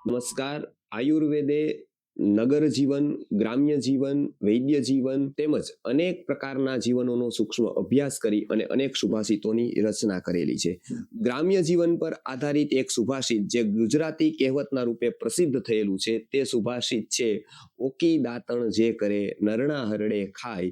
નમસ્કાર. આયુર્વેદે નગર જીવન, ગ્રામ્ય જીવન, વૈદ્ય જીવન તેમજ અનેક પ્રકારના જીવનોનો સૂક્ષ્મ અભ્યાસ કરી અને અનેક સુભાષિતોની રચના કરેલી છે. ગ્રામ્ય જીવન પર આધારિત એક સુભાષિત જે ગુજરાતી કહેવતના રૂપે પ્રસિદ્ધ થયેલું છે તે સુભાષિત છે, ઓકી દાંતણ જે કરે નરણા હરડે ખાય,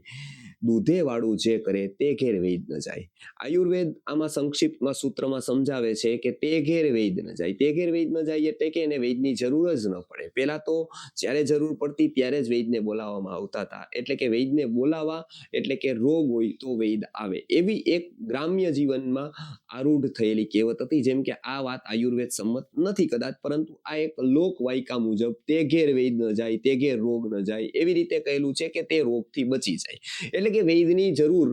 દૂધે વાળું જે કરે તે ઘેર વૈદ ન જાય. આયુર્વેદ આમાં સંક્ષિપ્તમાં સૂત્રમાં સમજાવે છે કે તે ઘેર વૈદ ન જાય. તે ઘેર વૈદ ન જાય એટલે કે એને વૈદની જરૂર જ ન પડે. પહેલા તો જ્યારે જરૂર પડતી ત્યારે જ વૈદને બોલાવવામાં આવતા હતા. એટલે કે વૈદને બોલાવવા એટલે કે રોગ હોય તો વૈદ આવે, એવી એક ગ્રામ્ય જીવનમાં આરૂઢ થયેલી કહેવત હતી. જેમ કે આ વાત આયુર્વેદ સંમત નથી કદાચ, પરંતુ આ એક લોકવાયકા મુજબ તે ઘેર વૈદ ન જાય, તે ઘેર રોગ ન જાય, એવી રીતે કહેલું છે કે તે રોગથી બચી જાય. એટલે કે વૈદની જરૂર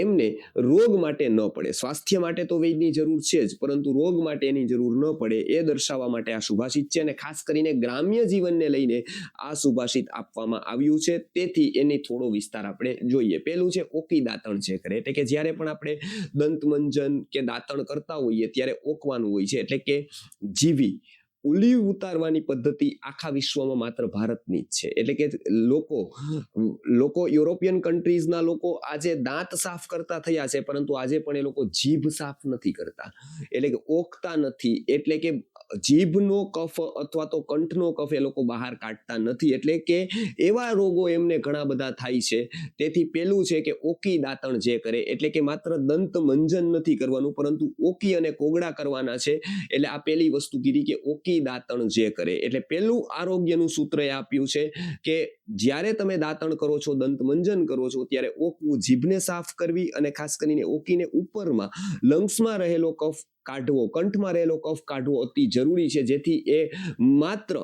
એમને રોગ માટે ન પડે. સ્વાસ્થ્ય માટે તો વૈદની જરૂર છે જ, પરંતુ રોગ માટે એની જરૂર ન પડે એ દર્શાવવા માટે આ સુભાષિત છે. અને ખાસ કરીને ગ્રામ્ય જીવનને લઈને આ સુભાષિત આપવામાં આવ્યું છે. તેથી એની થોડો વિસ્તાર આપણે જોઈએ. પહેલું છે ઓકી દાંતણ જે કરે, એટલે કે જ્યારે પણ આપણે દંતમંજન કે દાંતણ કરતા હોઈએ ત્યારે ઓકવાનું હોય છે. એટલે કે જીવી ઉલીવ ઉતારવાની પદ્ધતિ આખા વિશ્વમાં માત્ર ભારતની જ છે. એટલે કે લોકો યુરોપિયન કન્ટ્રીઝના લોકો આજે દાંત સાફ કરતા થયા છે, પરંતુ આજે પણ એ લોકો જીભ સાફ નથી કરતા, એટલે કે ઓકતા નથી. એટલે કે જીભનો કફ અથવા તો કંઠનો કફ એ લોકો બહાર કાઢતા નથી. એટલે કે એવા રોગો એમને ઘણા બધા થાય છે. તેથી પેલું છે કે ઓકી દાંતણ જે કરે, એટલે કે માત્ર દંત મંજન નથી કરવાનું, પરંતુ ઓકી અને કોગળા કરવાના છે. એટલે આ પેલી વસ્તુ કીધી કે ઓકી દાંતણ જે કરે. એટલે પેલું આરોગ્યનું સૂત્ર એ આપ્યું છે કે જ્યારે તમે દાંતણ કરો છો, દંત મંજન કરો છો, ત્યારે ઓકવું, જીભને સાફ કરવી, અને ખાસ કરીને ઓકીને ઉપરમાં લંગ્સમાં રહેલો કફ કાઢવો, કંઠમાં રહેલો કફ કાઢવો અતિ જરૂરી છે. જેથી એ માત્ર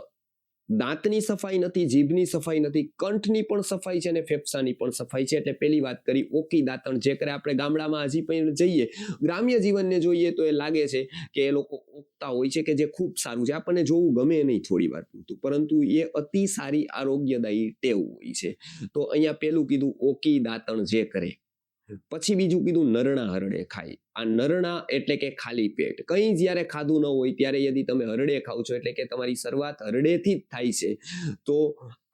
દાંતની સફાઈ નથી, જીભની સફાઈ નથી, કંઠની પણ સફાઈ છે અને ફેફસાની પણ સફાઈ છે. એટલે પેલી વાત કરી ઓકી દાંતણ જે કરે. આપણે ગામડામાં હજી પણ જઈએ, ગ્રામ્ય જીવનને જોઈએ તો એ લાગે છે કે એ લોકો ઓકતા હોય છે, કે જે ખૂબ સારું છે. આપણને જોવું ગમે નહીં થોડી વાર પૂરતું, પરંતુ એ અતિ સારી આરોગ્યદાયી ટેવ હોય છે. તો અહીંયા પેલું કીધું ઓકી દાંતણ જે કરે. પછી બીજું કીધું નરણા હરડે ખાય. આ નરણા એટલે કે ખાલી પેટ. કંઈ જ્યારે ખાધું ન હોય ત્યારે યદી તમે હરડે ખાવ છો, એટલે કે તમારી શરૂઆત હરડેથી જ થાય છે, તો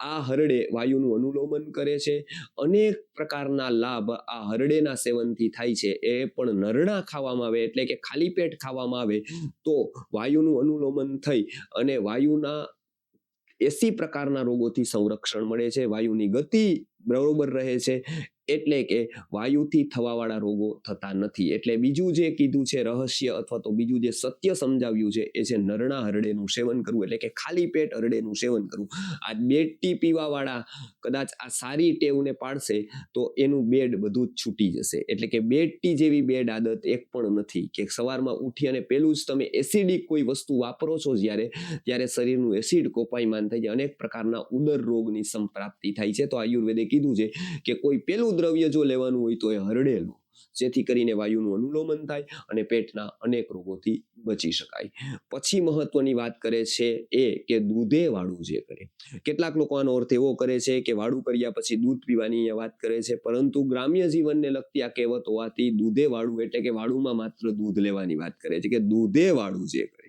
આ હરડે વાયુનું અનુલોમન કરે છે. અનેક પ્રકારના લાભ આ હરડેના સેવનથી થાય છે. એ પણ નરણા ખાવામાં આવે, એટલે કે ખાલી પેટ ખાવામાં આવે, તો વાયુનું અનુલોમન થઈ અને વાયુના 80 પ્રકારના રોગોથી સંરક્ષણ મળે છે. વાયુની ગતિ બરોબર રહે છે, એટલે કે વાયુથી થવાવાળા રોગો થતા નથી. એટલે બીજું જે કીધું છે રહસ્ય, અથવા તો બીજું જે સત્ય સમજાવ્યું છે, એ છે નરણા હરડેનું સેવન કરવું, એટલે કે ખાલી પેટ હરડેનું સેવન કરવું. આ બેડ ટી પીવાવાળા કદાચ આ સારી ટેવને પાડશે તો એનું બેડ બધું જ છૂટી જશે. એટલે કે બેડ ટી જેવી બેડ આદત એક પણ નથી, કે સવારમાં ઉઠી અને પેલું જ તમે એસિડિક કોઈ વસ્તુ વાપરો છો ત્યારે શરીરનું એસિડ કોપાયમાન થઈ જાય, અનેક પ્રકારના ઉદર રોગની સંપ્રાપ્તિ થાય છે. તો આયુર્વેદે કીધું છે કે કોઈ પેલું દ્રવ્ય જો લેવાનું હોય તો એ હરડેલું, જેથી કરીને વાયુનું અનુલોમન થાય અને પેટના અનેક રોગોથી બચી શકાય. પછી મહત્વની વાત કરે છે એ કે દૂધે વાળું જે કરે. કેટલાક લોકો આનો અર્થ એવો કરે છે કે વાળું કર્યા પછી દૂધ પીવાની અહીંયા વાત કરે છે, પરંતુ ગ્રામ્ય જીવનને લગતી આ કહેવત હોવાથી દૂધે વાળું એટલે કે વાળુમાં માત્ર દૂધ લેવાની વાત કરે છે, કે દૂધે વાળું જે કરે,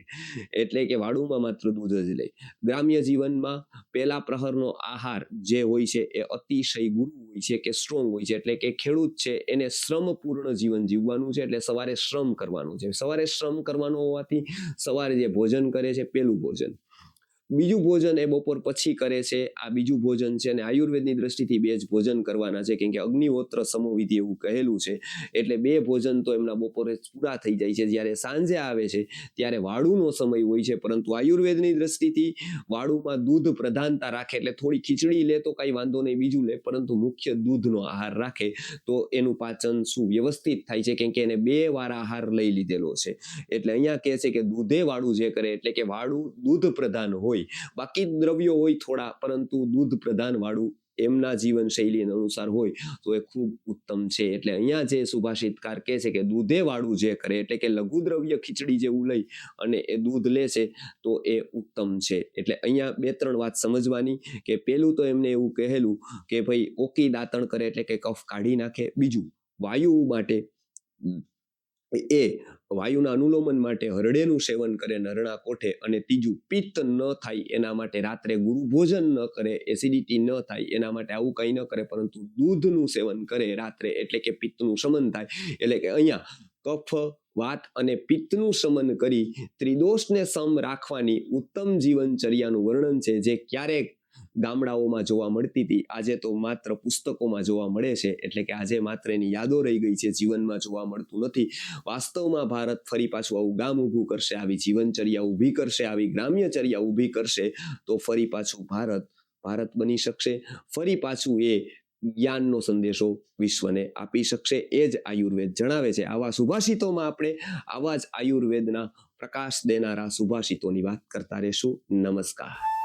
એટલે કે વાળુમાં માત્ર દૂધ જ લે. ગ્રામ્ય જીવનમાં પહેલા પ્રહરનો આહાર જે હોય છે એ અતિશય ગુરુ હોય છે, કે સ્ટ્રોંગ હોય છે. એટલે કે ખેડૂત છે એને શ્રમપૂર્ણ જીવન જીવવાનું છે, એટલે સવારે શ્રમ કરવાનું છે. સવારે શ્રમ કરવાનું હોવાથી સવારે જે ભોજન કરે છે પેલું ભોજન, બીજું ભોજન એ બપોર પછી કરે છે. આ બીજું ભોજન છે, અને આયુર્વેદની દ્રષ્ટિથી બે જ ભોજન કરવાના છે, કેમ કે અગ્નિહોત્ર સમોવિધિ એવું કહેલું છે. એટલે બે ભોજન તો એમના બપોરે પૂરા થઈ જાય છે. જ્યારે સાંજે આવે છે ત્યારે વાળુનો સમય હોય છે, પરંતુ આયુર્વેદની દ્રષ્ટિથી વાળુમાં દૂધ પ્રધાનતા રાખે, એટલે થોડી ખીચડી લે તો કઈ વાંધો નહીં, બીજું લે, પરંતુ મુખ્ય દૂધનો આહાર રાખે તો એનું પાચન સુવ્યવસ્થિત થાય છે, કેમ કે એને 2 વાર આહાર લઈ લીધેલો છે. એટલે અહીંયા કહે છે કે દૂધે વાળું જે કરે, એટલે કે વાળું દૂધ પ્રધાન હોય, બાકી દ્રવ્યો હોય થોડા, પરંતુ દૂધ પ્રધાન વાળું એમના જીવન શૈલી અનુસાર હોય તો એ ખૂબ ઉત્તમ છે. એટલે અહીંયા જે સુભાષિતકાર કહે છે કે દૂધે વાળું જે કરે, એટલે કે લઘુદ્રવ્ય ખીચડી જેવું લઈ અને એ દૂધ લેશે તો એ ઉત્તમ છે. એટલે અહીંયા 2-3 વાત સમજવાની, કે પેલું તો એમને એવું કહેલું કે ભાઈ ઓકી દાંતણ કરે એટલે કે કફ કાઢી નાખે. બીજું, વાયુ માટે એ વાયુના અનુલોમન માટે હરડેનું સેવન કરે નરણા કોઠે, અને ત્રીજું પિત્ત ન થાય એના માટે રાત્રે ગુરુ ભોજન ન કરે, એસિડિટી ન થાય એના માટે આવું કંઈ ન કરે, પરંતુ દૂધનું સેવન કરે રાત્રે, એટલે કે પિત્તનું શમન થાય. એટલે કે અહીંયા કફ, વાત અને પિત્તનું શમન કરી ત્રિદોષને સમ રાખવાની ઉત્તમ જીવનચર્યાનું વર્ણન છે, જે ક્યારેક ગામડાઓમાં જોવા મળતી હતી, આજે તો માત્ર પુસ્તકોમાં જોવા મળે છે. એટલે કે આજે માત્ર એની યાદો રહી ગઈ છે, જીવનમાં જોવા મળતું નથી. વાસ્તવમાં ભારત ફરી પાછું આવું ગામ ઊભું કરશે, આવી જીવનચર્યા ઊભી કરશે, આવી ગ્રામ્યચર્યા ઊભી કરશે, તો ફરી પાછું ભારત બની શકશે. ફરી પાછું એ જ્ઞાનનો સંદેશો વિશ્વને આપી શકશે. એ જ આયુર્વેદ જણાવે છે. આવા સુભાષિતોમાં આપણે આવા જ આયુર્વેદના પ્રકાશ દેનારા સુભાષિતોની વાત કરતા રહેશું. નમસ્કાર.